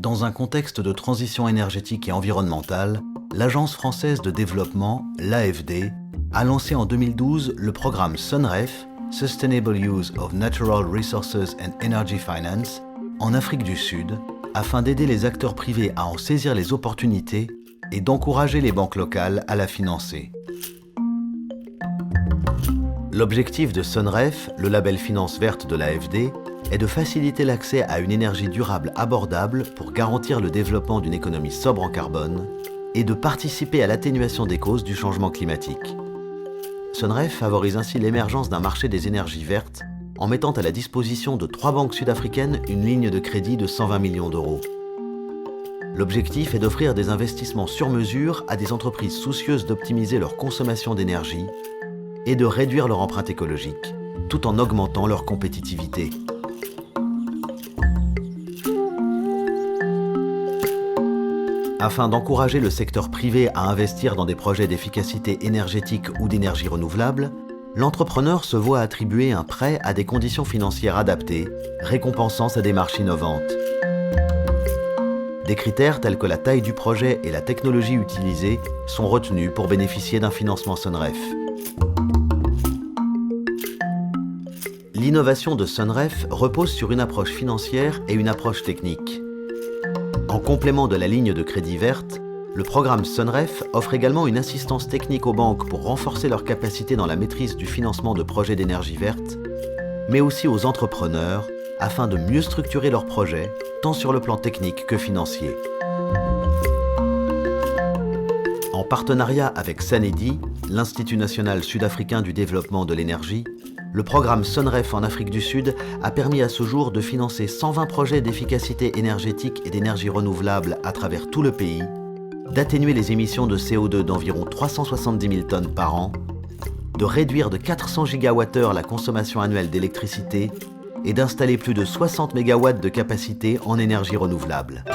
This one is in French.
Dans un contexte de transition énergétique et environnementale, l'Agence française de développement, l'AFD, a lancé en 2012 le programme SUNREF, Sustainable Use of Natural Resources and Energy Finance, en Afrique du Sud, afin d'aider les acteurs privés à en saisir les opportunités et d'encourager les banques locales à la financer. L'objectif de SUNREF, le label finance verte de l'AFD, est de faciliter l'accès à une énergie durable abordable pour garantir le développement d'une économie sobre en carbone et de participer à l'atténuation des causes du changement climatique. SUNREF favorise ainsi l'émergence d'un marché des énergies vertes en mettant à la disposition de 3 banques sud-africaines une ligne de crédit de 120 millions d'euros. L'objectif est d'offrir des investissements sur mesure à des entreprises soucieuses d'optimiser leur consommation d'énergie et de réduire leur empreinte écologique, tout en augmentant leur compétitivité. Afin d'encourager le secteur privé à investir dans des projets d'efficacité énergétique ou d'énergie renouvelable, l'entrepreneur se voit attribuer un prêt à des conditions financières adaptées, récompensant sa démarche innovante. Des critères tels que la taille du projet et la technologie utilisée sont retenus pour bénéficier d'un financement SUNREF. L'innovation de SUNREF repose sur une approche financière et une approche technique. En complément de la ligne de crédit verte, le programme SUNREF offre également une assistance technique aux banques pour renforcer leur capacité dans la maîtrise du financement de projets d'énergie verte, mais aussi aux entrepreneurs afin de mieux structurer leurs projets, tant sur le plan technique que financier. En partenariat avec SANEDI, l'Institut national sud-africain du développement de l'énergie, le programme SUNREF en Afrique du Sud a permis à ce jour de financer 120 projets d'efficacité énergétique et d'énergie renouvelable à travers tout le pays, d'atténuer les émissions de CO2 d'environ 370 000 tonnes par an, de réduire de 400 gigawattheures la consommation annuelle d'électricité et d'installer plus de 60 mégawatts de capacité en énergie renouvelable.